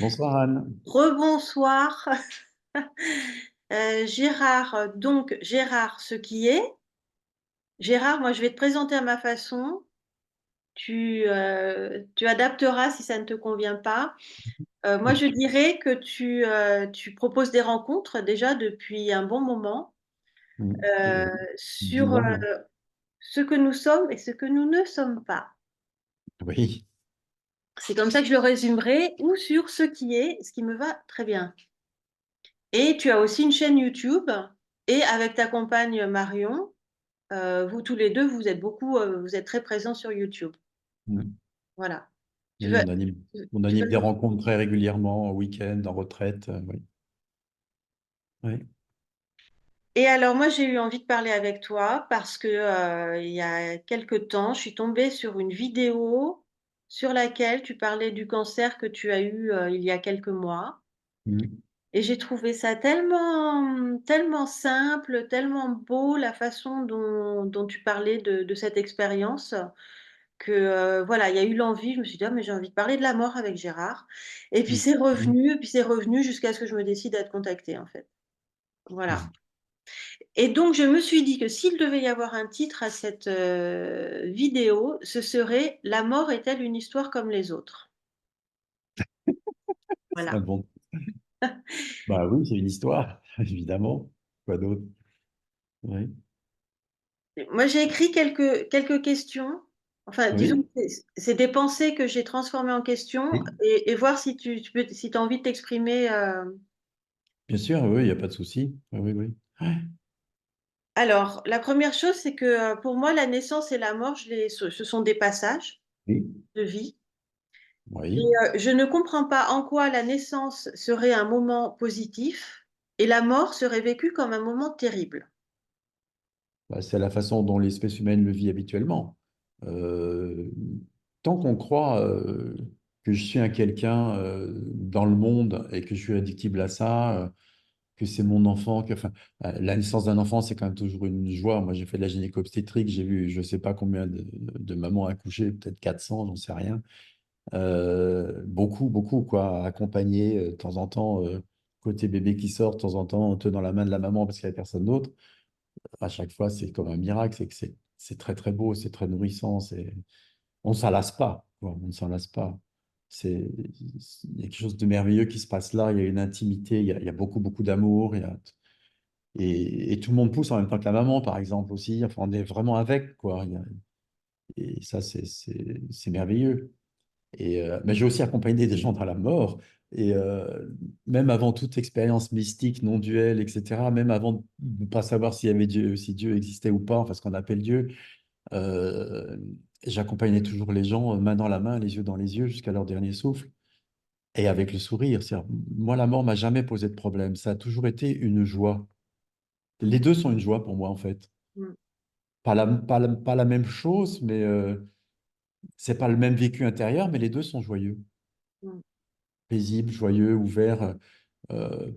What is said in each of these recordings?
Bonsoir Anne. Rebonsoir. Gérard, donc Gérard, ce qui est. Gérard, moi je vais te présenter à ma façon. Tu adapteras si ça ne te convient pas. Moi je dirais que tu proposes des rencontres déjà depuis un bon moment Oui, euh, 10 sur ans, ouais. ce que nous sommes et ce que nous ne sommes pas. Oui. C'est comme ça que je le résumerai, ou sur ce qui est, ce qui me va très bien. Et tu as aussi une chaîne YouTube, et avec ta compagne Marion. Vous tous les deux, vous êtes très présents sur YouTube. Mm. Voilà. Tu Oui, veux, on tu veux... anime des rencontres très régulièrement, en week-end, en retraite. Oui. Oui. Et alors, moi, j'ai eu envie de parler avec toi parce que il y a quelque temps, je suis tombée sur une vidéo sur laquelle tu parlais du cancer que tu as eu il y a quelques mois. Mm. Et j'ai trouvé ça tellement simple, tellement beau, la façon dont tu parlais de cette expérience. Que voilà, il y a eu l'envie, je me suis dit, ah, mais j'ai envie de parler de la mort avec Gérard. Mm. Et puis c'est revenu jusqu'à ce que je me décide à te contacter, en fait. Voilà. Mm. Et donc, je me suis dit que s'il devait y avoir un titre à cette vidéo, ce serait La mort est-elle une histoire comme les autres? C'est un Voilà. bon. Bah oui, c'est une histoire, évidemment. Quoi d'autre? Oui. Moi, j'ai écrit quelques questions. Enfin, disons, Oui. que c'est des pensées que j'ai transformées en questions Oui. et voir si si as envie de t'exprimer. Bien sûr, oui, il n'y a pas de souci. Oui, oui, oui. Ouais. Alors, la première chose, c'est que pour moi, la naissance et la mort, ce sont des passages Oui. de vie. Et Oui. je ne comprends pas en quoi la naissance serait un moment positif et la mort serait vécue comme un moment terrible. Bah, c'est la façon dont l'espèce humaine le vit habituellement. Euh, Tant qu'on croit que je suis un quelqu'un dans le monde et que je suis addictible à ça, que c'est mon enfant, enfin, la naissance d'un enfant, c'est quand même toujours une joie. Moi, j'ai fait de la gynéco-obstétrique, j'ai vu je ne sais pas combien de mamans accoucher, peut-être 400, j'en sais rien. Beaucoup, beaucoup, quoi, accompagner de temps en temps, côté bébé qui sort, de temps en temps, tenant la main de la maman parce qu'il n'y avait personne d'autre. À chaque fois, c'est comme un miracle, c'est que c'est très très beau, c'est très nourrissant, on ne s'en lasse pas, quoi, on ne s'en lasse pas. C'est, il y a quelque chose de merveilleux qui se passe là, il y a une intimité, il y a beaucoup beaucoup d'amour, et tout le monde pousse en même temps que la maman, par exemple, aussi. Enfin, on est vraiment avec, quoi. Et ça, c'est merveilleux. Mais j'ai aussi accompagné des gens dans la mort. Et même avant toute expérience mystique, non duelle, etc., même avant de ne pas savoir s'il y avait Dieu, si Dieu existait ou pas, enfin ce qu'on appelle Dieu, euh, j'accompagnais toujours les gens main dans la main, les yeux dans les yeux, jusqu'à leur dernier souffle, et avec le sourire. Moi, la mort m'a jamais posé de problème. Ça a toujours été une joie. Les deux sont une joie pour moi, en fait. Mm, Pas la même chose, mais c'est pas le même vécu intérieur, mais les deux sont joyeux, mm, paisibles, joyeux, ouverts. euh,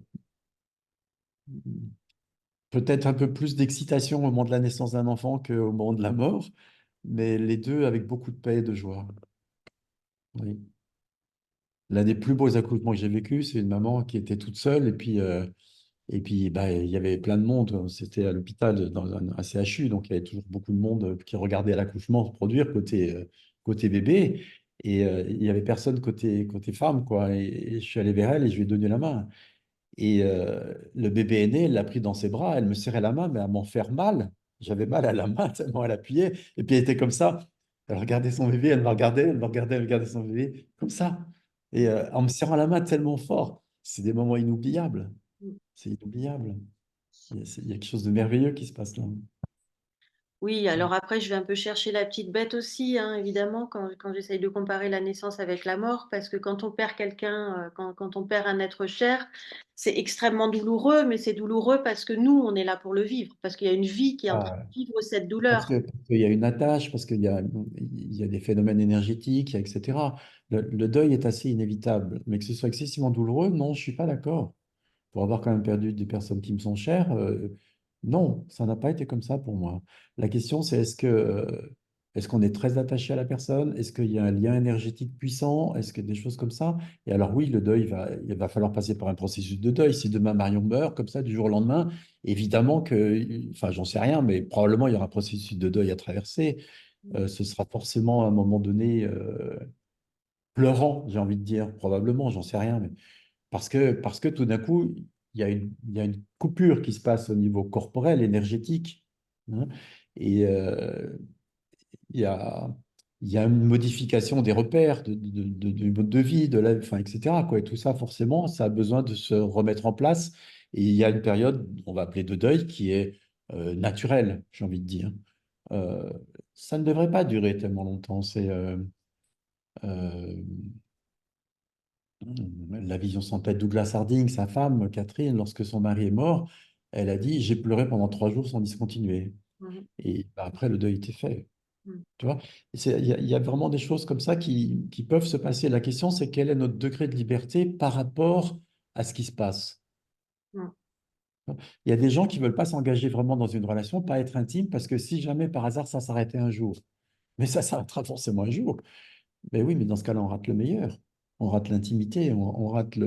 Peut-être un peu plus d'excitation au moment de la naissance d'un enfant qu'au moment de la mort, mais les deux avec beaucoup de paix et de joie. Oui. L'un des plus beaux accouchements que j'ai vécu, c'est une maman qui était toute seule et puis bah, il y avait plein de monde. C'était à l'hôpital dans un CHU, donc il y avait toujours beaucoup de monde qui regardait l'accouchement se produire côté bébé. Et il n'y avait personne côté femme, quoi. Et je suis allé vers elle et je lui ai donné la main. Et le bébé est né, elle l'a pris dans ses bras, elle me serrait la main, mais à m'en faire mal. J'avais mal à la main tellement elle appuyait. Et puis elle était comme ça. Elle regardait son bébé, elle me regardait, elle me regardait, elle regardait son bébé, comme ça. Et en me serrant la main tellement fort, c'est des moments inoubliables. mm. C'est inoubliable. Il y a quelque chose de merveilleux qui se passe là. Oui, alors après, je vais un peu chercher la petite bête aussi, hein, évidemment, quand j'essaye de comparer la naissance avec la mort, parce que quand on perd quelqu'un, quand on perd un être cher, c'est extrêmement douloureux, mais c'est douloureux parce que nous, on est là pour le vivre, parce qu'il y a une vie qui est en train Ah, de vivre cette parce douleur. parce qu'il y a une attache, parce il y a des phénomènes énergétiques, etc. Le deuil est assez inévitable, mais que ce soit excessivement douloureux, non, je ne suis pas d'accord. Pour avoir quand même perdu des personnes qui me sont chères, non, ça n'a pas été comme ça pour moi. La question, c'est Est-ce qu'on est très attaché à la personne? Est-ce qu'il y a un lien énergétique puissant? Est-ce que des choses comme ça? Et alors oui, le deuil il va falloir passer par un processus de deuil. Si demain Marion meurt comme ça du jour au lendemain, évidemment que, enfin j'en sais rien, mais probablement il y aura un processus de deuil à traverser. Ce sera forcément à un moment donné pleurant, j'ai envie de dire, probablement, j'en sais rien, mais parce que tout d'un coup, il y a une coupure qui se passe au niveau corporel, énergétique, hein, et il y a, il y a une modification des repères, du mode de vie, enfin, etc., quoi. Et tout ça, forcément, ça a besoin de se remettre en place. Et il y a une période, on va appeler de deuil, qui est naturelle, j'ai envie de dire. Euh, Ça ne devrait pas durer tellement longtemps. C'est euh, la vision sans tête Douglas Harding, sa femme, Catherine, lorsque son mari est mort, elle a dit, j'ai pleuré pendant 3 jours sans discontinuer. Mhm. Et bah, après, le deuil était fait. Mhm. Tu vois? Il y a vraiment des choses comme ça qui peuvent se passer. La question, c'est quel est notre degré de liberté par rapport à ce qui se passe. Mhm. Il y a des gens qui ne veulent pas s'engager vraiment dans une relation, pas être intime, parce que si jamais par hasard ça s'arrêtait un jour, mais ça s'arrêtera forcément un jour. Mais oui, mais dans ce cas-là, on rate le meilleur. On rate l'intimité, on rate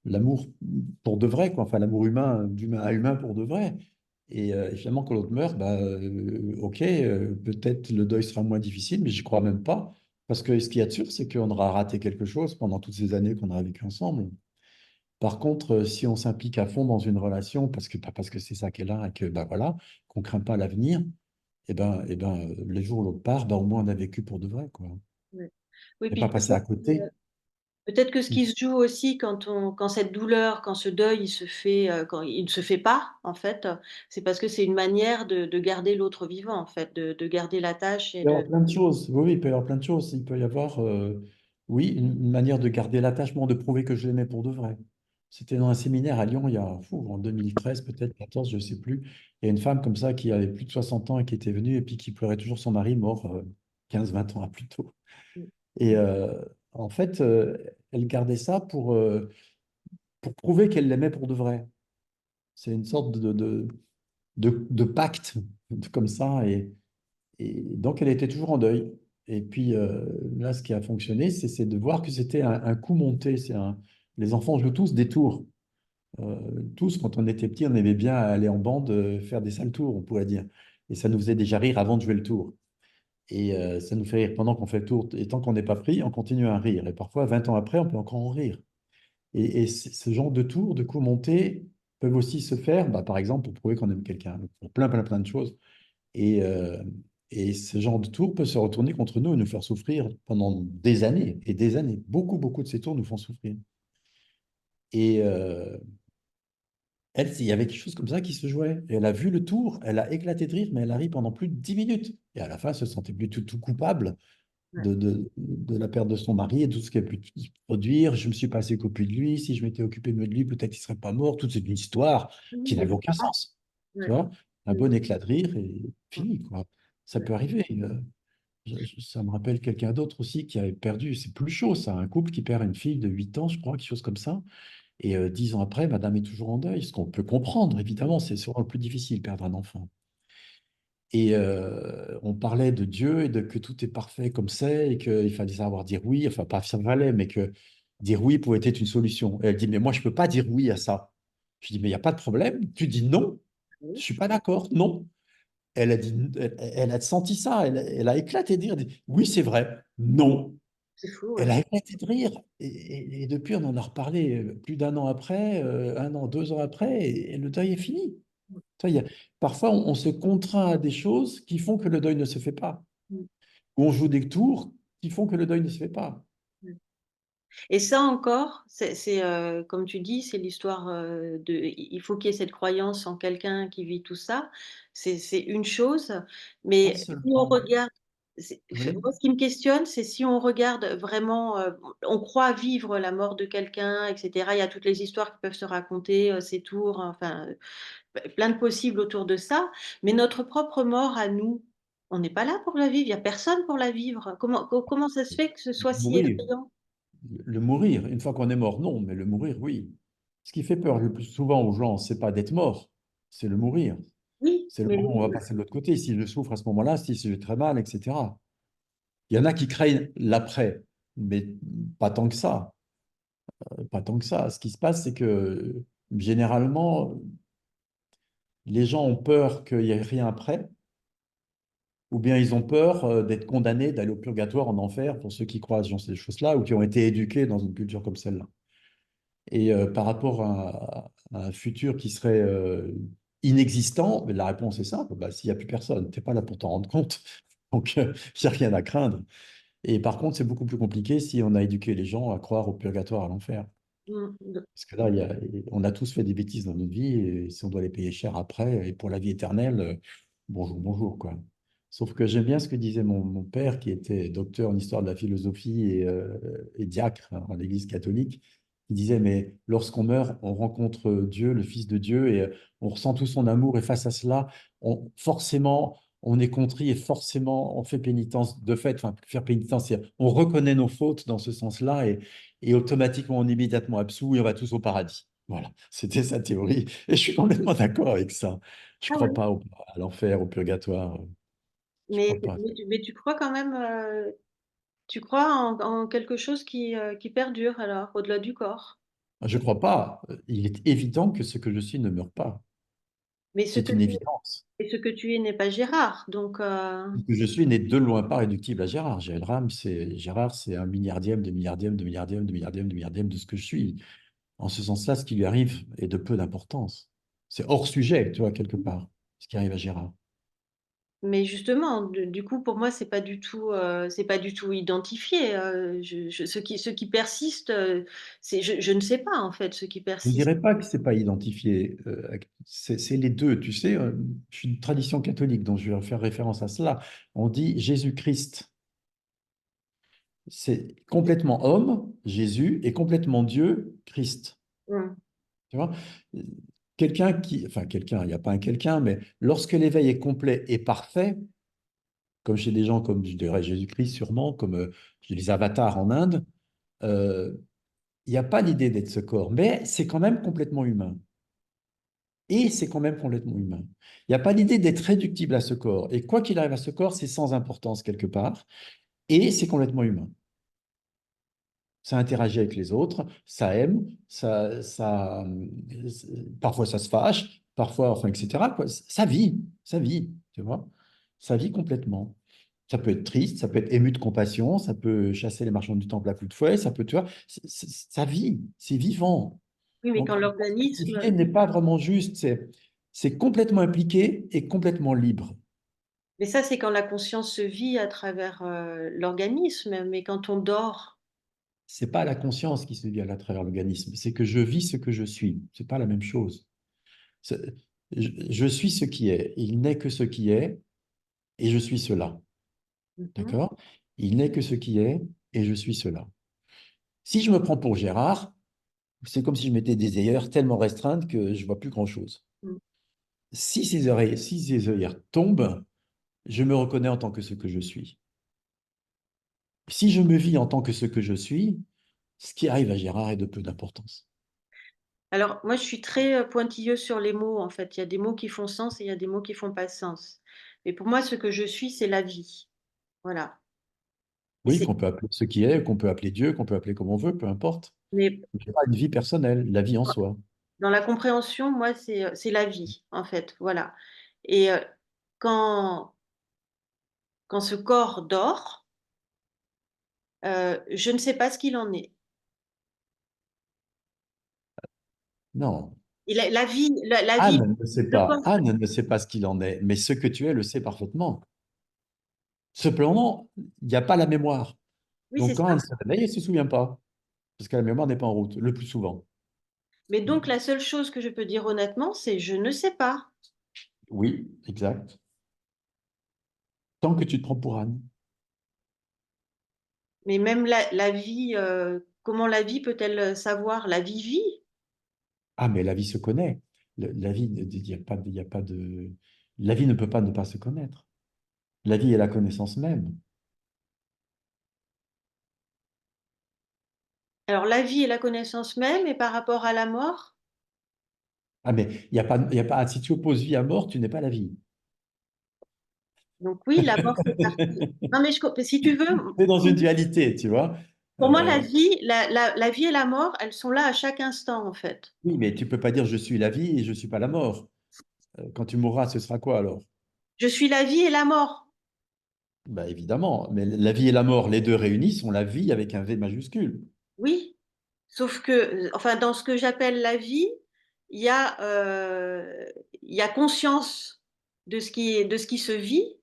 l'amour pour de vrai, quoi. Enfin, l'amour humain, d'humain à humain pour de vrai. Et finalement, quand l'autre meurt, bah, ok, peut-être le deuil sera moins difficile, mais j'y crois même pas. Parce que ce qu'il y a de sûr, c'est qu'on aura raté quelque chose pendant toutes ces années qu'on a vécu ensemble. Par contre, si on s'implique à fond dans une relation, parce que c'est ça qu'elle a, et que bah, voilà, qu'on craint pas l'avenir, les jours où l'autre part, bah, au moins on a vécu pour de vrai, quoi. Ouais. Oui, Et puis pas passer à côté. peut-être que ce qui se joue aussi quand cette douleur, quand ce deuil, il se fait, quand il ne se fait pas, en fait, c'est parce que c'est une manière de garder l'autre vivant, en fait, de garder la tâche Il et peut y avoir de. plein de choses. Oui, oui, il peut y avoir plein de choses. Il peut y avoir, oui, une manière de garder l'attachement, de prouver que je l'aimais pour de vrai. C'était dans un séminaire à Lyon, il y a, en 2013, peut-être 14, je ne sais plus. Il y a une femme comme ça qui avait plus de 60 ans et qui était venue et puis qui pleurait toujours son mari mort 15-20 ans plus tôt. Et en fait, elle gardait ça pour prouver qu'elle l'aimait pour de vrai. C'est une sorte de pacte comme ça. Et donc, elle était toujours en deuil. Et puis, là, ce qui a fonctionné, c'est de voir que c'était un coup monté. Les enfants jouent tous des tours. Tous, quand on était petit, on aimait bien aller en bande, faire des sales tours, on pourrait dire. Et ça nous faisait déjà rire avant de jouer le tour. Et ça nous fait rire pendant qu'on fait le tour. Et tant qu'on n'est pas pris, on continue à rire. Et parfois, 20 ans après, on peut encore en rire. Et ce genre de tours, de coups montés, peuvent aussi se faire, bah, par exemple, pour prouver qu'on aime quelqu'un, pour plein, plein, plein de choses. Et, euh, et ce genre de tour peut se retourner contre nous et nous faire souffrir pendant des années et des années. Beaucoup, beaucoup de ces tours nous font souffrir. Et elle, il y avait quelque chose comme ça qui se jouait. Et elle a vu le tour, elle a éclaté de rire, mais elle a ri pendant plus de 10 minutes. Et à la fin, elle se sentait plus tout coupable Ouais. de la perte de son mari et tout ce qui a pu se produire. Je me suis pas assez occupé de lui. Si je m'étais occupé de lui, peut-être qu'il serait pas mort. Toute cette histoire qui Oui, n'avait aucun sens. Tu ouais. vois, un Mm. bon éclat de rire et Mm. fini, quoi. Ça Ouais. peut arriver. Ça me rappelle quelqu'un d'autre aussi qui avait perdu, c'est plus chaud ça, un couple qui perd une fille de 8 ans, je crois, quelque chose comme ça. Et 10 ans après, madame est toujours en deuil, ce qu'on peut comprendre, évidemment, c'est souvent le plus difficile, perdre un enfant. Et on parlait de Dieu et de que tout est parfait comme c'est et qu'il fallait savoir dire oui, enfin pas ça valait, mais que dire oui pouvait être une solution. Et elle dit, mais moi je ne peux pas dire oui à ça. Je dis, mais il n'y a pas de problème, tu dis non, je Oui, ne suis pas d'accord, non. Elle a senti ça, elle a éclaté de rire, elle dit, oui c'est vrai, non. c'est fou, Elle ouais. a éclaté de rire. Et depuis, on en a reparlé plus d'un an après, 1 an, 2 ans après, et le deuil est fini. Ça, parfois, on se contraint à des choses qui font que le deuil ne se fait pas. Mm. Ou on joue des tours qui font que le deuil ne se fait pas. Mm. Et ça encore, comme tu dis, c'est l'histoire il faut qu'il y ait cette croyance en quelqu'un qui vit tout ça. C'est une chose, Pas mais si on seulement. regarde, Oui. moi ce qui me questionne, c'est si on regarde vraiment, on croit vivre la mort de quelqu'un, etc. Il y a toutes les histoires qui peuvent se raconter, ces tours, enfin, plein de possibles autour de ça, mais notre propre mort à nous, on n'est pas là pour la vivre, il n'y a personne pour la vivre. Comment ça se fait que ce soit si Mourir. effrayant? Le mourir, une fois qu'on est mort, non, mais le mourir, oui. Ce qui fait peur le plus souvent aux gens, c'est pas d'être mort, c'est le mourir. Oui. C'est le Mais moment où on va passer de l'autre côté. Si je souffre à ce moment-là, si je vais très mal, etc. Il y en a qui craignent l'après, mais pas tant que ça. Pas tant que ça. Ce qui se passe, c'est que généralement, les gens ont peur qu'il n'y ait rien après, ou bien ils ont peur d'être condamnés, d'aller au purgatoire, en enfer, pour ceux qui croient dans ces choses-là, ou qui ont été éduqués dans une culture comme celle-là. Et par rapport à un futur qui serait inexistant, la réponse est simple, bah, s'il n'y a plus personne, tu n'es pas là pour t'en rendre compte, donc il n'y a rien à craindre. Et par contre, c'est beaucoup plus compliqué si on a éduqué les gens à croire au purgatoire, à l'enfer. mm, Parce que là, on a tous fait des bêtises dans notre vie, et si on doit les payer cher après, et pour la vie éternelle, bonjour, bonjour, quoi. Sauf que j'aime bien ce que disait mon père, qui était docteur en histoire de la philosophie et diacre hein, à l'Église catholique. Il disait, mais lorsqu'on meurt, on rencontre Dieu, le Fils de Dieu, et on ressent tout son amour, et face à cela, forcément, on est contrit, et forcément, on fait pénitence. De fait, enfin, faire pénitence, c'est on reconnaît nos fautes dans ce sens-là, et automatiquement, on est immédiatement absous et on va tous au paradis. Voilà, c'était sa théorie. Et je suis complètement d'accord avec ça. Je ne ah crois oui. pas à l'enfer, au purgatoire. Je ne crois pas. Mais tu crois quand même, tu crois en quelque chose qui perdure alors, au-delà du corps. Je ne crois pas. Il est évident que ce que je suis ne meurt pas. Mais C'est une évidence. ce que tu es n'est pas Gérard. Donc, Ce que je suis n'est de loin pas réductible à Gérard. Gérard, c'est un milliardième, de milliardième, de milliardième, de milliardième, de milliardième de ce que je suis. En ce sens-là, ce qui lui arrive est de peu d'importance. C'est hors sujet, tu vois, quelque part, ce qui arrive à Gérard. mais justement, du coup, pour moi, c'est pas du tout identifié. Ce qui persiste, je ne sais pas en fait ce qui Je ne persiste. dirais pas que ce n'est pas identifié. C'est les deux. Tu sais, je suis une tradition catholique, donc je vais faire référence à cela. On dit Jésus-Christ. C'est complètement homme, Jésus, et complètement Dieu, Christ. Hum, Tu vois? Enfin quelqu'un, il n'y a pas un quelqu'un, mais lorsque l'éveil est complet et parfait, comme chez des gens comme, je dirais, Jésus-Christ sûrement, comme chez les avatars en Inde, euh, il n'y a pas l'idée d'être ce corps, mais c'est quand même complètement humain. Et c'est quand même complètement humain. Il n'y a pas l'idée d'être réductible à ce corps. Et quoi qu'il arrive à ce corps, c'est sans importance quelque part. Et c'est complètement humain. Ça interagit avec les autres, ça aime, parfois ça se fâche, parfois, enfin, etc., quoi. Ça vit, tu vois. Ça vit complètement. Ça peut être triste, ça peut être ému de compassion, ça peut chasser les marchands du temple à coups de fouet, ça peut, tu vois, ça vit, c'est vivant. Oui, mais Donc, quand identifier l'organisme, n'est pas vraiment juste, c'est complètement impliqué et complètement libre. mais ça, c'est quand la conscience se vit à travers l'organisme. Mais quand on dort, C'est pas la conscience qui se vit à travers l'organisme, c'est que je vis ce que je suis. C'est pas la même chose. C'est- je suis ce qui est. Il n'est que ce qui est et je suis cela. mhm, D'accord? Il n'est que ce qui est et je suis cela. Si je me prends pour Gérard, c'est comme si je mettais des œillères tellement restreintes que je vois plus grand-chose. mm. Si ces œillères tombent, je me reconnais en tant que ce que je suis. Si je me vis en tant que ce que je suis, ce qui arrive à Gérard est de peu d'importance. Alors, moi, je suis très pointilleuse sur les mots, en fait. Il y a des mots qui font sens et il y a des mots qui font pas sens. Mais pour moi, ce que je suis, c'est la vie. Voilà. Et Oui, c'est, qu'on peut appeler ce qui est, qu'on peut appeler Dieu, qu'on peut appeler comme on veut, peu importe. mais Mais pas une vie personnelle, la vie en soi. dans la compréhension, moi, c'est la vie, en fait. Voilà. Et quand, quand ce corps dort, je ne sais pas ce qu'il en est. Non, La vie, la vie, Anne ne sait le corps. pas. Anne ne sait pas ce qu'il en est, mais ce que tu es le sait parfaitement. Cependant, il n'y a pas la mémoire. Oui, c'est Donc, quand ça. Anne se réveille, elle ne se souvient pas, parce que la mémoire n'est pas en route, le plus souvent. Mais donc, la seule chose que je peux dire honnêtement, c'est je ne sais pas. Oui, exact. Tant que tu te prends pour Anne. Mais même la vie, comment la vie peut-elle savoir? La vie vit. Ah, mais la vie se connaît. La vie, il y a pas de... La vie ne peut pas ne pas se connaître. La vie est la connaissance même. Alors, la vie est la connaissance même, et par rapport à la mort, Ah, mais il y a pas, si tu opposes vie à mort, tu n'es pas la vie. Donc oui, la mort fait partie. Non, mais si tu veux, C'est dans une dualité, tu vois. pour moi, la vie, la vie et la mort, elles sont là à chaque instant, en fait. Oui, mais tu peux pas dire je suis la vie et je suis pas la mort. Quand tu mourras, ce sera quoi alors? Je suis la vie et la mort. Bah, évidemment, mais la vie et la mort, les deux réunis, sont la vie avec un V majuscule. Oui, sauf que, enfin, dans ce que j'appelle la vie, il y a, il y a conscience de ce qui se vit,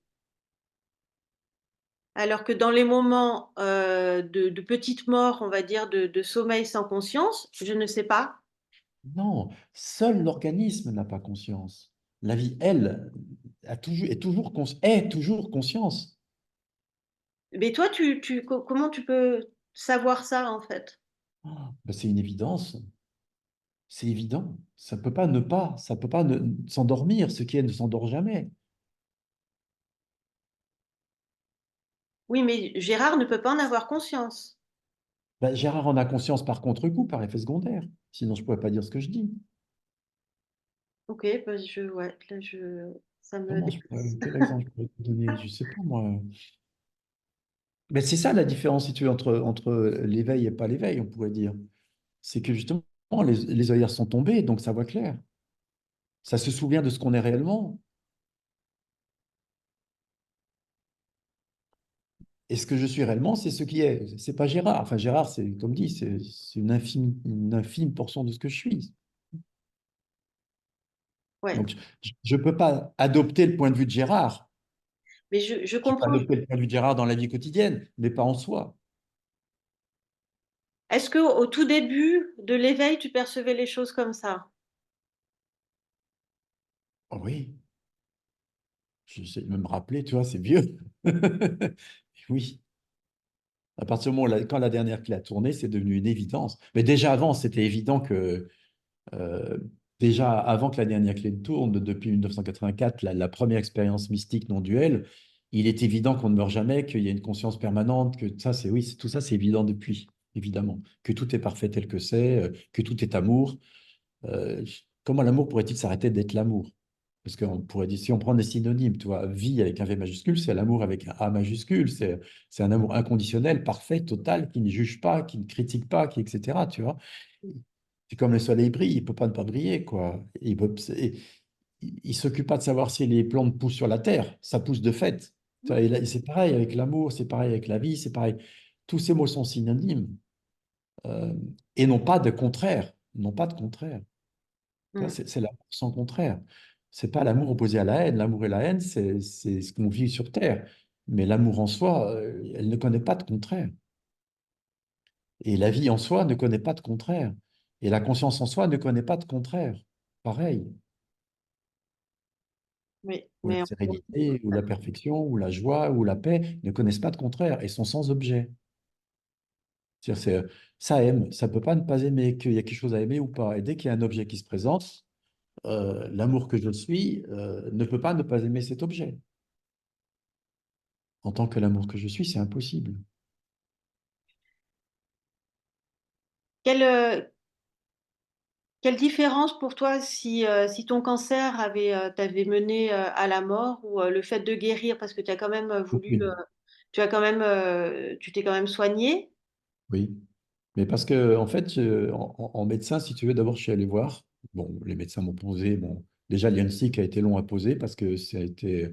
alors que dans les moments de petite mort, on va dire, de sommeil sans conscience, je ne sais pas. Non, seul l'organisme n'a pas conscience. La vie, elle, est toujours conscience. Mais toi, comment tu peux savoir ça, en fait? Ben, c'est une évidence, c'est évident. Ça peut pas s'endormir. Ce qui est ne s'endort jamais. Oui, mais Gérard ne peut pas en avoir conscience. Ben, Gérard en a conscience par contre-coup, par effet secondaire. Sinon, je ne pourrais pas dire ce que je dis. Ok, bah ouais, là, ça me dépasse. Quel exemple je pourrais te donner? Je sais pas, moi. Mais c'est ça la différence, si tu veux, entre l'éveil et pas l'éveil, on pourrait dire. C'est que justement, les œillères sont tombées, donc ça voit clair. Ça se souvient de ce qu'on est réellement. Et ce que je suis réellement, c'est ce qui est. C'est pas Gérard. Enfin, Gérard, c'est comme dit, c'est une infime portion de ce que je suis. Ouais, Donc, je ne peux pas adopter le point de vue de Gérard. mais je Je peux comprends. adopter le point de vue de Gérard dans la vie quotidienne, mais pas en soi. Est-ce que au tout début de l'éveil, tu percevais les choses comme ça? Oh oui, j'essaie de me rappeler, tu vois, c'est vieux. Oui, à partir du moment où quand la dernière clé a tourné, c'est devenu une évidence. Mais déjà avant, c'était évident que Euh, déjà, avant que la dernière clé ne tourne, depuis 1984, la première expérience mystique non duelle, il est évident qu'on ne meurt jamais, qu'il y a une conscience permanente, que ça, c'est oui, tout ça, c'est évident depuis, évidemment, que tout est parfait tel que c'est, que tout est amour. Euh, Comment l'amour pourrait-il s'arrêter d'être l'amour? Parce qu'on pourrait dire, si on prend des synonymes, tu vois, vie avec un V majuscule, c'est l'amour avec un A majuscule, c'est un amour inconditionnel, parfait, total, qui ne juge pas, qui ne critique pas, etc. Tu vois? C'est comme le soleil brille, il peut pas ne pas briller, quoi. Il s'occupe pas de savoir si les plantes poussent sur la terre, ça pousse de fait. Tu vois, et c'est pareil avec l'amour, c'est pareil avec la vie, c'est pareil. Tous ces mots sont synonymes euh, et non pas de contraire, non pas de contraire. Tu vois, Hmm. c'est l'amour sans contraire. C'est pas l'amour opposé à la haine. L'amour et la haine, c'est ce qu'on vit sur terre. Mais l'amour en soi, elle ne connaît pas de contraire. Et la vie en soi ne connaît pas de contraire. Et la conscience en soi ne connaît pas de contraire. Pareil. Oui, Ou la mais sérénité, ou la perfection, ou la joie, ou la paix ne connaissent pas de contraire et sont sans objet. C'est-à-dire, ça aime, ça peut pas ne pas aimer, qu'il y a quelque chose à aimer ou pas. Et dès qu'il y a un objet qui se présente, l'amour que je suis ne peut pas ne pas aimer cet objet. En tant que l'amour que je suis, c'est impossible. quelle, quelle différence pour toi si ton cancer t'avait mené à la mort ou le fait de guérir parce que tu as quand même voulu, Aucune. tu t'es quand même soigné? Oui. Mais parce que, en fait, en médecin, si tu veux, d'abord, je suis allé voir. Bon, les médecins m'ont posé. Bon, déjà, l'IANSIC a été long à poser parce que ça a été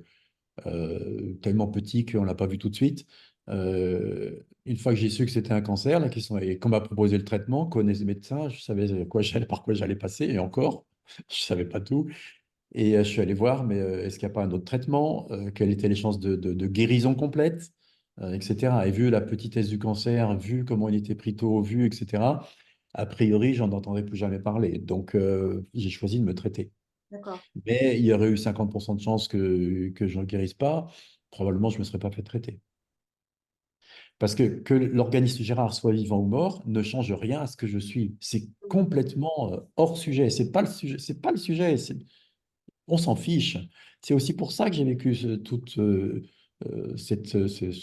tellement petit qu'on ne l'a pas vu tout de suite. Une fois que j'ai su que c'était un cancer, la question est qu'on m'a proposé le traitement, connais les médecins, je savais par quoi j'allais passer, et encore, je ne savais pas tout. Et je suis allé voir, mais est-ce qu'il n'y a pas un autre traitement? Quelles étaient les chances de guérison complète? Etc. Et vu la petitesse du cancer, vu comment il était pris tôt, vu, etc., a priori, j'en entendrai plus jamais parler. Donc, j'ai choisi de me traiter. D'accord. Mais il y aurait eu 50% de chances que je ne guérisse pas. Probablement, je ne me serais pas fait traiter. Parce que l'organisme Gérard soit vivant ou mort ne change rien à ce que je suis. C'est complètement hors sujet. C'est pas le sujet. C'est pas le sujet. On s'en fiche. C'est aussi pour ça que j'ai vécu ce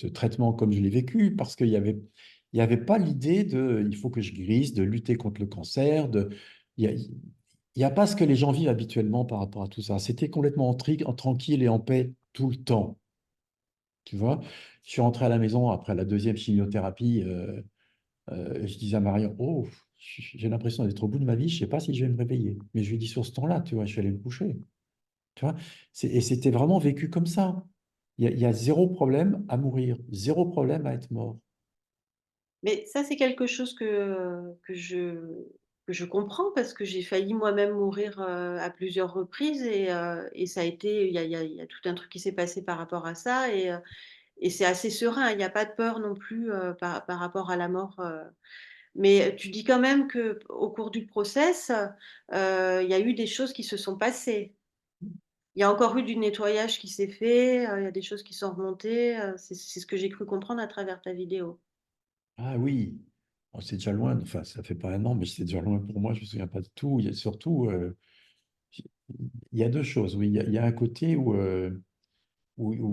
traitement comme je l'ai vécu, parce il y avait pas l'idée de il faut que je guérisse, de lutter contre le cancer. Il y a pas ce que les gens vivent habituellement par rapport à tout ça. C'était complètement tranquille et en paix tout le temps. tu vois. Je suis rentré à la maison après la deuxième chimiothérapie. Je disais à Marion, oh, j'ai l'impression d'être au bout de ma vie, je ne sais pas si je vais me réveiller. Mais je lui ai dit sur ce temps-là, tu vois, je suis allé me coucher. Tu vois. Et c'était vraiment vécu comme ça. Il y a zéro problème à mourir, zéro problème à être mort. Mais ça, c'est quelque chose que je comprends parce que j'ai failli moi-même mourir à plusieurs reprises et ça a été, il y a tout un truc qui s'est passé par rapport à ça et c'est assez serein. Il n'y a pas de peur non plus par rapport à la mort. Mais tu dis quand même que au cours du process, il y a eu des choses qui se sont passées. Il y a encore eu du nettoyage qui s'est fait, il y a des choses qui sont remontées. C'est ce que j'ai cru comprendre à travers ta vidéo. Ah oui, oh, c'est déjà loin, enfin, ça fait pas un an, mais c'est déjà loin pour moi, je me souviens pas de tout. Il y a surtout, il y a deux choses. Oui, il y a un côté où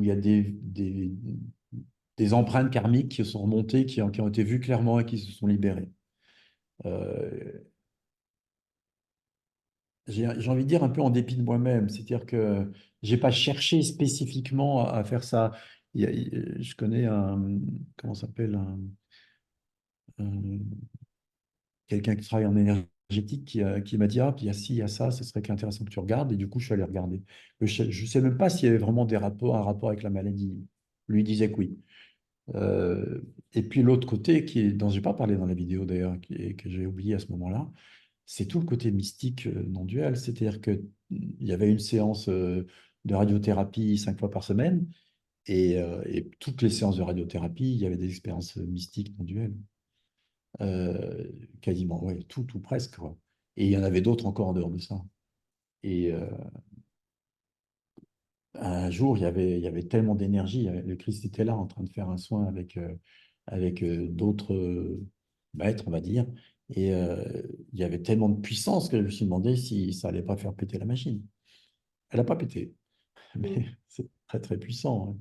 il y a des empreintes karmiques qui sont remontées, qui ont été vues clairement et qui se sont libérées. Euh, j'ai envie de dire un peu en dépit de moi-même, c'est-à-dire que j'ai pas cherché spécifiquement à faire ça. Je connais comment ça s'appelle, un- quelqu'un qui travaille en énergétique qui m'a dit, ah, puis il y a ci, il y a ça, ce serait intéressant que tu regardes. Et du coup, je suis allé regarder. Je ne sais même pas s'il y avait vraiment un rapport avec la maladie. Lui disait que oui. Euh, et puis l'autre côté, dont je n'ai pas parlé dans la vidéo d'ailleurs, que j'ai oublié à ce moment-là, c'est tout le côté mystique non dual. C'est-à-dire qu'il y avait une séance de radiothérapie 5 fois par semaine. Et toutes les séances de radiothérapie, il y avait des expériences mystiques non duelles. Euh, Quasiment, ouais, tout presque, quoi. Et il y en avait d'autres encore en dehors de ça. Et un jour, il y avait tellement d'énergie, le Christ était là en train de faire un soin avec d'autres maîtres, on va dire. Et il y avait tellement de puissance que je me suis demandé si ça allait pas faire péter la machine. Elle n'a pas pété, Mmh. mais c'est très très puissant, hein.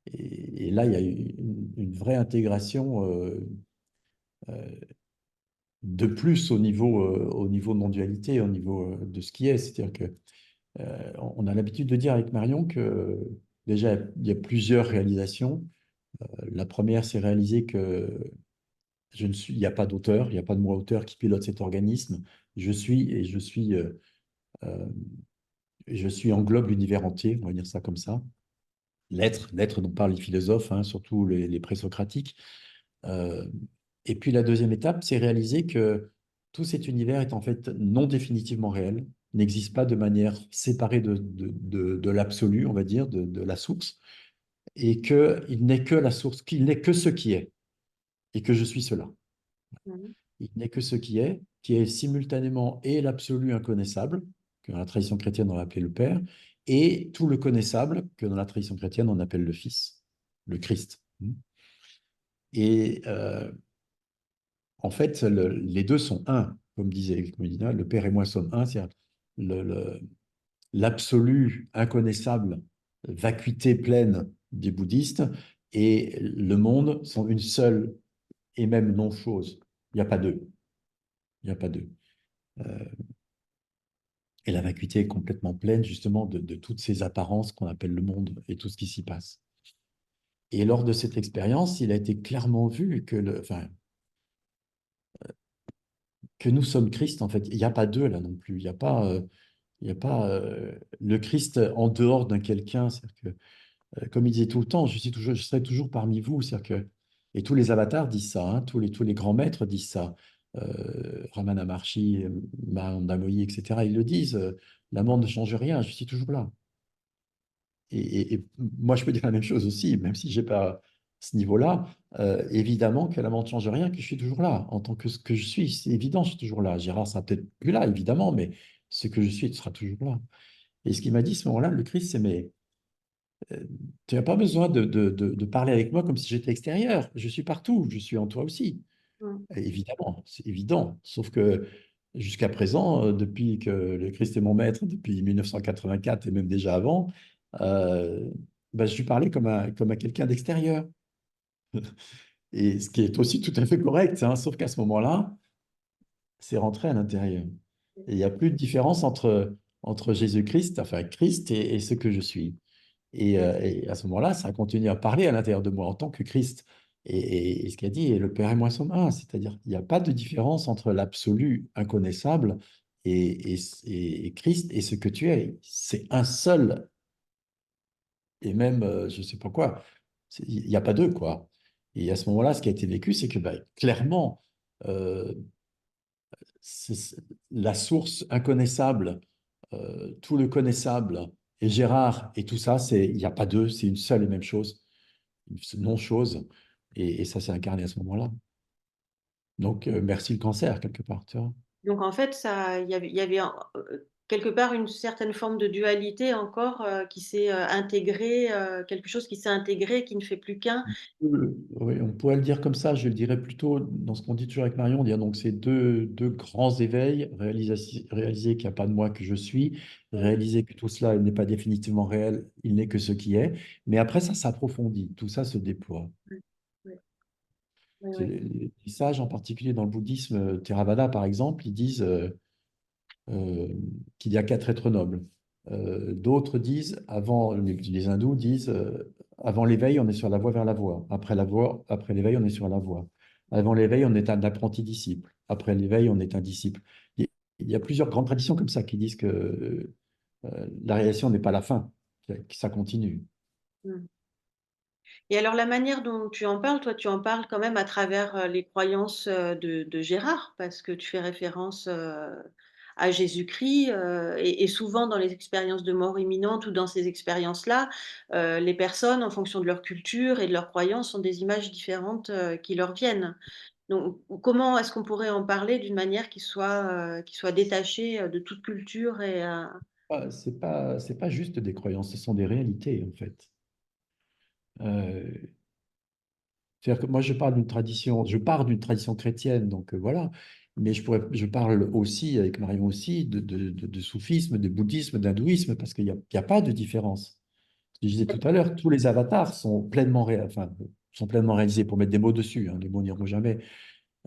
Et là, il y a eu une vraie intégration euh, de plus au niveau non-dualité, au niveau de ce qui est. C'est-à-dire que on a l'habitude de dire avec Marion que déjà, il y a plusieurs réalisations. La première, c'est réaliser que il n'y a pas d'auteur, il n'y a pas de moi auteur qui pilote cet organisme. Je suis et euh, je suis englobe l'univers entier, on va dire ça comme ça. L'être dont parlent les philosophes, hein, surtout les présocratiques. Euh, et puis la deuxième étape, c'est réaliser que tout cet univers est en fait non définitivement réel, n'existe pas de manière séparée de l'absolu, on va dire, de la source, et qu'il n'est que la source, qu'il n'est que ce qui est, et que je suis cela. Mmh. Il n'est que ce qui est simultanément et l'absolu inconnaissable, que dans la tradition chrétienne on va appeler le Père, et tout le connaissable, que dans la tradition chrétienne on appelle le Fils, le Christ. Et en fait, les deux sont un, comme disait, le Père et moi sommes un, c'est-à-dire le- le- l'absolu inconnaissable, vacuité pleine des bouddhistes, et le monde sont une seule et même non-chose. Il n'y a pas deux. Il n'y a pas deux. Euh, et la vacuité est complètement pleine, justement, de toutes ces apparences qu'on appelle le monde et tout ce qui s'y passe. Et lors de cette expérience, il a été clairement vu enfin, que nous sommes Christ, en fait. Il n'y a pas deux là non plus. Il n'y a pas le Christ en dehors d'un quelqu'un. C'est-à-dire que, comme il disait tout le temps, je serai toujours parmi vous. C'est-à-dire que, et tous les avatars disent ça, hein, tous les grands maîtres disent ça. Ramana Maharshi, Mahatma Moyi, etc. Ils le disent, la mort ne change rien, je suis toujours là. Et moi, je peux dire la même chose aussi, même si je n'ai pas ce niveau-là. Évidemment que la mort ne change rien, que je suis toujours là. En tant que ce que je suis, c'est évident, je suis toujours là. Gérard sera peut-être plus là, évidemment, mais ce que je suis, il sera toujours là. Et ce qu'il m'a dit à ce moment-là, le Christ, c'est, mais tu n'as pas besoin de parler avec moi comme si j'étais extérieur. Je suis partout, je suis en toi aussi. Mmh. Et évidemment, c'est évident. Sauf que jusqu'à présent, depuis que le Christ est mon maître, depuis 1984 et même déjà avant, euh, ben, je lui parlais comme à quelqu'un d'extérieur. Et ce qui est aussi tout à fait correct, hein, sauf qu'à ce moment-là, c'est rentré à l'intérieur. Et il n'y a plus de différence entre Jésus-Christ, enfin Christ et ce que je suis. Et à ce moment-là, ça a continué à parler à l'intérieur de moi en tant que Christ. Et ce qu'il a dit, et le Père et moi sommes un, c'est-à-dire qu'il n'y a pas de différence entre l'absolu inconnaissable et Christ et ce que tu es. C'est un seul, et même, je ne sais pas quoi, il n'y a pas deux, quoi. Et à ce moment-là, ce qui a été vécu, c'est que bah, clairement, euh, la source inconnaissable, tout le connaissable, et Gérard, et tout ça, il n'y a pas deux, c'est une seule et même chose, une non-chose. Et ça s'est incarné à ce moment-là. Donc, merci le cancer, quelque part, tu vois. Donc en fait, il y avait quelque part une certaine forme de dualité encore qui s'est intégrée, quelque chose qui s'est intégré, qui ne fait plus qu'un. Oui, on pourrait le dire comme ça, je le dirais plutôt dans ce qu'on dit toujours avec Marion, dire donc c'est deux grands éveils, réaliser qu'il n'y a pas de moi que je suis, Oui, réaliser que tout cela n'est pas définitivement réel, il n'est que ce qui est, mais après ça s'approfondit, tout ça se déploie. oui, oui, oui, Les sages, en particulier dans le bouddhisme, Theravada par exemple, ils disent euh, qu'il y a quatre êtres nobles. D'autres disent, les hindous disent, avant l'éveil, on est sur la voie vers la voie. Après l'éveil, on est sur la voie. Avant l'éveil, on est un apprenti disciple. Après l'éveil, on est un disciple. Il y a plusieurs grandes traditions comme ça qui disent que la réalisation n'est pas la fin, que ça continue. oui. Et alors la manière dont tu en parles, toi, tu en parles quand même à travers les croyances de Gérard, parce que tu fais référence à Jésus-Christ, et souvent dans les expériences de mort imminente ou dans ces expériences-là, les personnes, en fonction de leur culture et de leurs croyances, ont des images différentes qui leur viennent. Donc, comment est-ce qu'on pourrait en parler d'une manière qui soit détachée de toute culture et C'est pas juste des croyances, ce sont des réalités en fait. Euh, C'est-à-dire que moi, je pars d'une tradition chrétienne, donc voilà. Mais je parle aussi, avec Marion aussi, de soufisme, de bouddhisme, d'hindouisme, parce qu'il y a pas de différence. Je disais tout à l'heure, tous les avatars sont enfin, sont pleinement réalisés, pour mettre des mots dessus, hein, les mots n'iront jamais.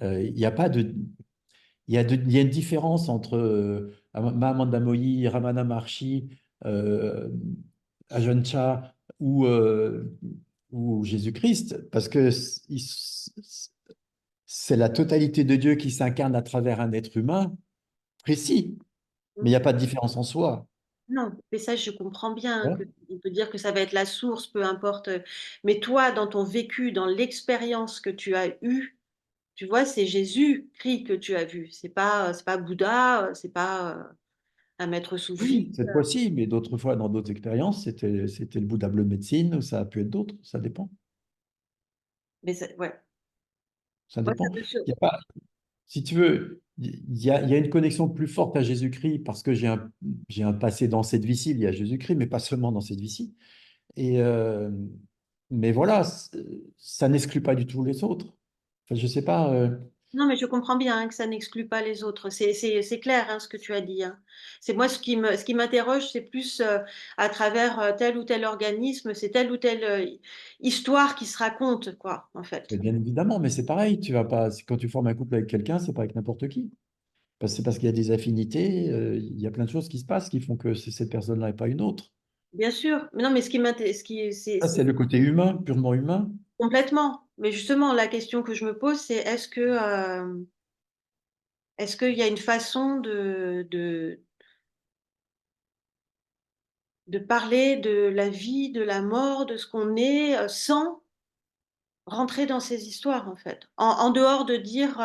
Il y a pas de, il y a une différence entre Mahamanda Moyi, Ramana Maharshi, euh, Ajahn Chah ou Jésus-Christ, parce que c'est la totalité de Dieu qui s'incarne à travers un être humain précis, mais il n'y a pas de différence en soi. non, mais ça, je comprends bien Hein. que on peut dire que ça va être la source, peu importe. Mais toi, dans ton vécu, dans l'expérience que tu as eue, tu vois, c'est Jésus-Christ que tu as vu. C'est pas Bouddha, c'est pas un maître soufi. Oui, cette fois-ci, mais d'autres fois, dans d'autres expériences, c'était le Bouddha bleu de médecine, ou ça a pu être d'autres, ça dépend. Mais ouais, Ça moi, ça dépend. me sur- Il y a pas, si tu veux, il y a une connexion plus forte à Jésus-Christ parce que j'ai un passé dans cette vie-ci, il y a Jésus-Christ, mais pas seulement dans cette vie-ci. Et, mais voilà, ça n'exclut pas du tout les autres. Enfin, je sais pas. Non, mais je comprends bien hein, que ça n'exclut pas les autres. C'est clair hein, ce que tu as dit. Hein. C'est moi ce qui m'interroge, c'est plus à travers tel ou tel organisme, c'est telle ou telle histoire qui se raconte, quoi, en fait. Bien évidemment, mais c'est pareil. Tu vas pas, quand tu formes un couple avec quelqu'un, c'est pas avec n'importe qui. C'est parce qu'il y a des affinités, il y a plein de choses qui se passent qui font que c'est cette personne-là et pas une autre. Bien sûr. Mais non, mais ce qui m'intéresse, Ça, c'est le côté humain, purement humain. complètement. Mais justement, la question que je me pose, c'est est-ce qu'il y a une façon de parler de la vie, de la mort, de ce qu'on est, sans rentrer dans ces histoires, en fait. En dehors de dire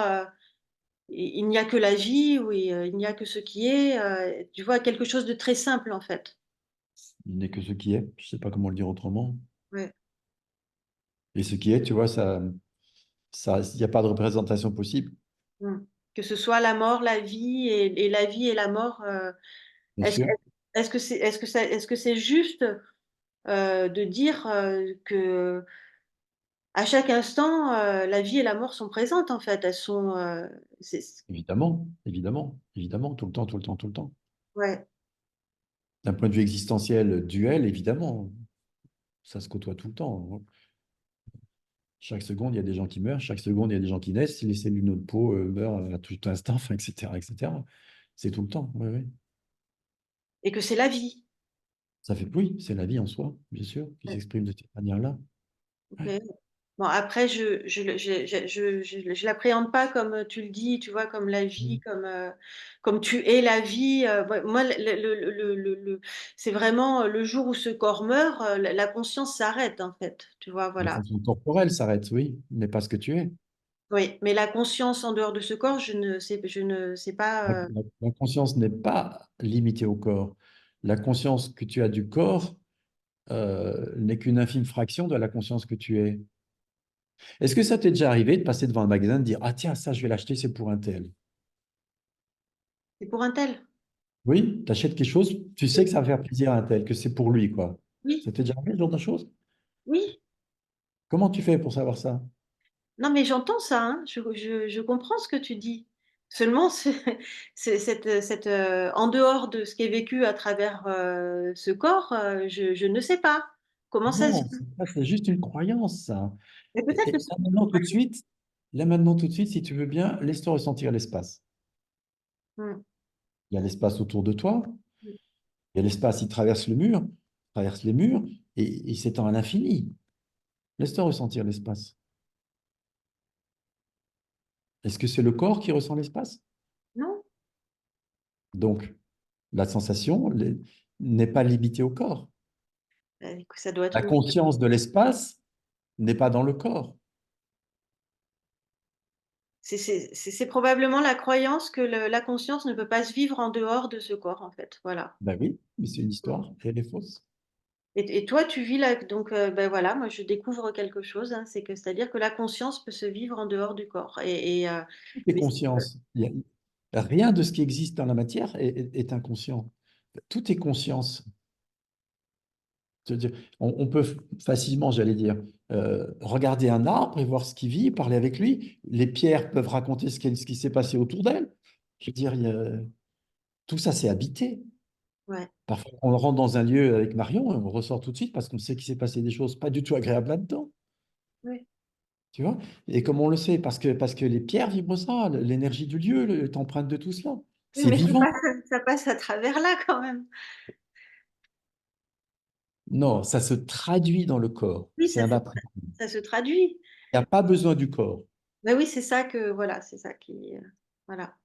il n'y a que la vie ou il n'y a que ce qui est, tu vois, quelque chose de très simple, en fait. Il n'est que ce qui est. Je sais pas comment le dire autrement. Ouais. Et ce qui est, tu vois, il n'y a pas de représentation possible, Mm. Que ce soit la mort, la vie et la vie et la mort. bien Est-ce, sûr. est-ce que c'est juste de dire que à chaque instant, la vie et la mort sont présentes en fait. Elles sont, Évidemment, évidemment, évidemment, tout le temps, tout le temps, tout le temps. ouais. D'un point de vue existentiel, duel, évidemment, ça se côtoie tout le temps. Chaque seconde, il y a des gens qui meurent, chaque seconde, il y a des gens qui naissent, les cellules de notre peau meurent à tout instant, enfin, etc., etc. C'est tout le temps, oui, oui. Et que c'est la vie. Ça fait, oui, c'est la vie en soi, bien sûr, qui Ouais, s'exprime de cette manière-là. Ouais. ok. Bon, après, je l'appréhende pas comme tu le dis, tu vois, comme la vie, Mm. comme tu es la vie. Moi, c'est vraiment le jour où ce corps meurt, la conscience s'arrête, en fait, tu vois, La voilà. fonction corporelle s'arrête, oui, mais pas ce que tu es. Oui, mais la conscience en dehors de ce corps, je ne sais La, pas. la conscience n'est pas limitée au corps. La conscience que tu as du corps n'est qu'une infime fraction de la conscience que tu es. Est-ce que ça t'est déjà arrivé de passer devant un magasin et de dire, ah tiens, ça, je vais l'acheter, c'est pour un tel. C'est pour un tel. Oui, tu achètes quelque chose, tu sais que ça va faire plaisir à un tel, que c'est pour lui, quoi. Oui, Ça t'est déjà arrivé, ce genre de choses? oui. Comment tu fais pour savoir ça? Non, mais j'entends ça, hein. Je comprends ce que tu dis. Seulement, en dehors de ce qui est vécu à travers ce corps, je ne sais pas comment ça se Non, vit. c'est juste une croyance, ça. Mais peut-être que Et c'est. là maintenant, tout de suite, si tu veux bien, laisse-toi ressentir l'espace. Hmm. Il y a l'espace autour de toi, il y a l'espace, il traverse le mur, traverse les murs, et il s'étend à l'infini. Laisse-toi ressentir l'espace. Est-ce que c'est le corps qui ressent l'espace? Non? Donc, la sensation n'est pas limitée au corps. Ça doit La être. conscience de l'espace n'est pas dans le corps. C'est probablement la croyance que la conscience ne peut pas se vivre en dehors de ce corps, en fait. Voilà. Ben oui, mais c'est une histoire, et elle est fausse. Et toi, tu vis là, donc ben voilà, moi je découvre quelque chose, hein, c'est-à-dire que la conscience peut se vivre en dehors du corps. Tout est Mais conscience. Rien de ce qui existe dans la matière est inconscient. Tout est conscience. C'est-à-dire, on peut facilement, j'allais dire, regarder un arbre et voir ce qui vit, parler avec lui. Les pierres peuvent raconter ce qui s'est passé autour d'elles. Je veux dire, tout ça, c'est habité. ouais, Parfois, on rentre dans un lieu avec Marion et on ressort tout de suite parce qu'on sait qu'il s'est passé des choses pas du tout agréables là-dedans. ouais. Tu vois? Et comme on le sait, parce que les pierres vibrent ça, l'énergie du lieu est empreinte de tout cela. Oui, C'est mais vivant. ça passe à travers là quand même. Non, ça se traduit dans le corps. Oui, C'est un après. ça se traduit. Il n'y a pas besoin du corps. Ben oui, c'est ça que, voilà, c'est ça qui, voilà.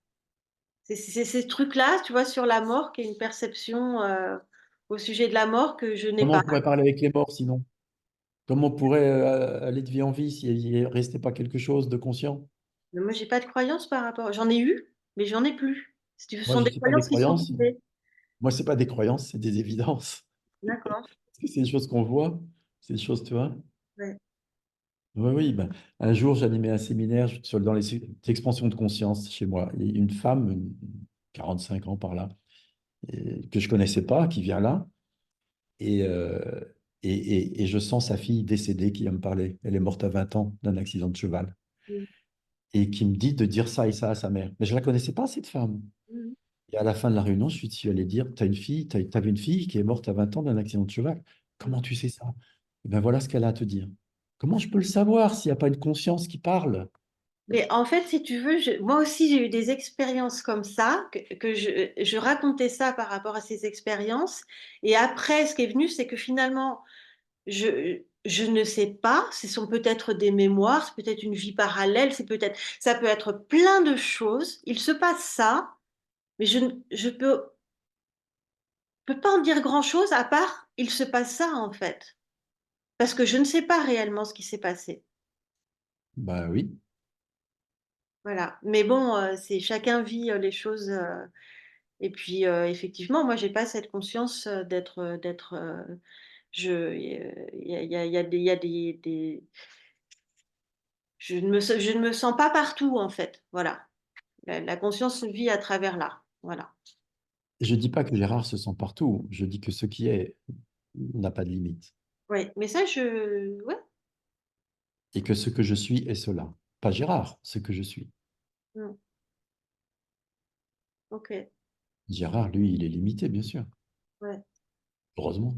C'est ces trucs-là, tu vois, sur la mort, qui est une perception au sujet de la mort que je n'ai Comment pas. on pourrait parler avec les morts sinon? Comment on pourrait aller de vie en vie s'il ne restait pas quelque chose de conscient? Mais moi, j'ai pas de croyance par rapport. J'en ai eu, mais j'en ai plus. Si tu veux, ce Moi, sont je des sais pas des croyances qui sont croyances. tombées. Moi, c'est pas des croyances, c'est des évidences. D'accord. Parce que c'est des choses qu'on voit, c'est des choses, tu vois. Ouais. Oui, oui. Ben, un jour, j'animais un séminaire dans les expansions de conscience chez moi. Il y a une femme, 45 ans par là, que je connaissais pas, qui vient là. Et, et je sens sa fille décédée qui vient me parler. Elle est morte à 20 ans d'un accident de cheval. Mhm. Et qui me dit de dire ça et ça à sa mère. Mais je la connaissais pas, cette femme. Mhm. Et à la fin de la réunion, je suis dit, allé dire, tu as une fille, t'avais une fille qui est morte à 20 ans d'un accident de cheval. Comment tu sais ça? Eh ben voilà ce qu'elle a à te dire. Comment je peux le savoir s'il n'y a pas une conscience qui parle? Mais en fait, si tu veux, moi aussi, j'ai eu des expériences comme ça, que je racontais ça par rapport à ces expériences. Et après, ce qui est venu, c'est que finalement, je ne sais pas, ce sont peut-être des mémoires, c'est peut-être une vie parallèle, ça peut être plein de choses. Il se passe ça, mais je peux pas en dire grand-chose à part, il se passe ça en fait. Parce que je ne sais pas réellement ce qui s'est passé. Ben oui. Voilà. Mais bon, c'est chacun vit les choses. Et puis, effectivement, moi, j'ai pas cette conscience il y a je ne me sens pas partout, en fait. Voilà. La conscience se vit à travers là. Voilà. Je dis pas que Gérard se sent partout. Je dis que ce qui est n'a pas de limite. Oui, mais ça, ouais. Et que ce que je suis est cela. Pas Gérard, ce que je suis. Mm. Ok. Gérard, lui, il est limité, bien sûr. Ouais. Heureusement.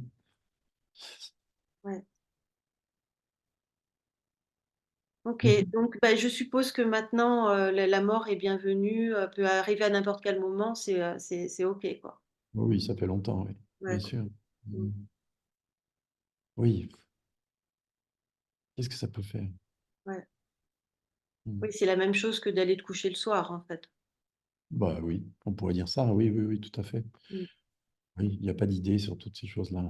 Ouais. Ok. Mhm. Donc, bah, je suppose que maintenant, la mort est bienvenue, peut arriver à n'importe quel moment. C'est ok, quoi. Oui, ça fait longtemps, oui. Bien Ouais. sûr. Mm. Oui, qu'est-ce que ça peut faire? Ouais. Mm. Oui, c'est la même chose que d'aller te coucher le soir, en fait. Bah oui, on pourrait dire ça, oui, oui, oui, tout à fait. Mm. Oui, il n'y a pas d'idée sur toutes ces choses-là.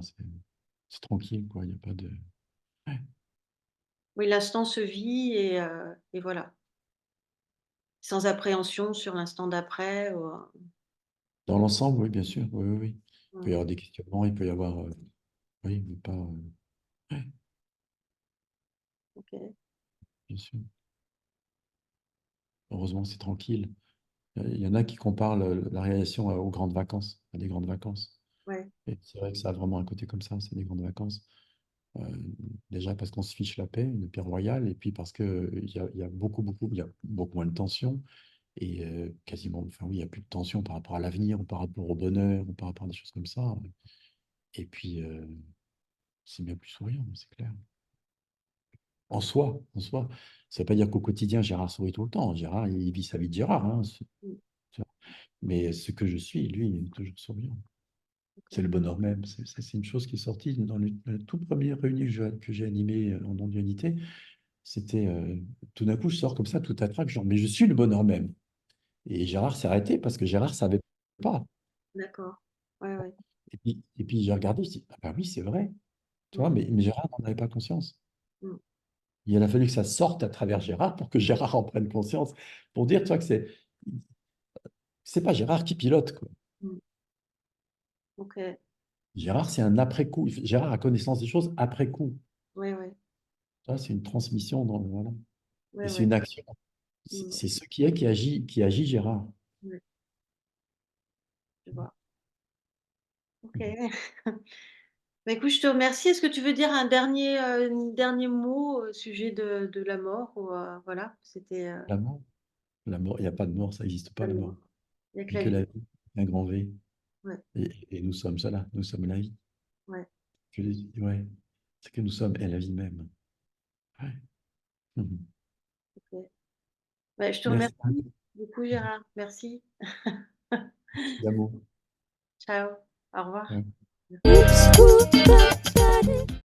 C'est tranquille, quoi. Il n'y a pas de. Ouais. Oui, l'instant se vit et voilà. Sans appréhension sur l'instant d'après. Dans l'ensemble, oui, bien sûr. Oui, oui, oui. Il peut y Mm. avoir des questionnements, il peut y avoir. Oui, mais pas. Ouais, Ok. bien sûr. Heureusement, c'est tranquille. Il y en a qui comparent la réalisation aux grandes vacances, à des grandes vacances. Ouais. Et c'est vrai que ça a vraiment un côté comme ça, c'est des grandes vacances. Euh, Déjà parce qu'on se fiche la paix, une paix royale, et puis parce que il y a beaucoup moins de tension, et quasiment, enfin oui, il n'y a plus de tension par rapport à l'avenir, ou par rapport au bonheur, ou par rapport à des choses comme ça. Et puis, c'est bien plus souriant, c'est clair. En soi, ça ne veut pas dire qu'au quotidien, Gérard sourit tout le temps. Gérard, il vit sa vie de Gérard, hein, Mm. mais ce que je suis, lui, il est toujours souriant. C'est Ok. le bonheur même. C'est une chose qui est sortie dans la toute première réunion que j'ai animée en non-dualité. C'était tout d'un coup, je sors comme ça, tout à trac, genre, mais je suis le bonheur même. Et Gérard s'est arrêté parce que Gérard ne savait pas. D'accord. Ouais, ouais. Et puis j'ai regardé, je dis, ah ben oui, c'est vrai. Tu vois, Mm. mais Gérard n'en avait pas conscience. Mm. Il a fallu que ça sorte à travers Gérard pour que Gérard en prenne conscience, pour dire, tu vois, que c'est pas Gérard qui pilote, quoi. Mm. Ok. Gérard, c'est un après-coup. Gérard a connaissance des choses après coup. Ouais, ouais. Tu vois, c'est une transmission, voilà. Ouais, Et c'est ouais. une action. C'est Mm. c'est ce qui est qui agit Gérard. Ouais, je vois. Ok. Bah, écoute, je te remercie. Est-ce que tu veux dire un dernier mot au sujet de la mort ou, voilà, c'était La mort, il n'y a pas de mort, ça n'existe pas, la la mort. mort. Il n'y a que Il n'y la a que vie. la vie, un grand V. Ouais, Et nous sommes cela, nous sommes la vie. ouais. Ouais, c'est que nous sommes et la vie même. Ouais. Mhm. Ok. Bah, je te Merci, remercie beaucoup, Gérard. Merci. merci d'amour. Ciao. Au revoir. Ouais.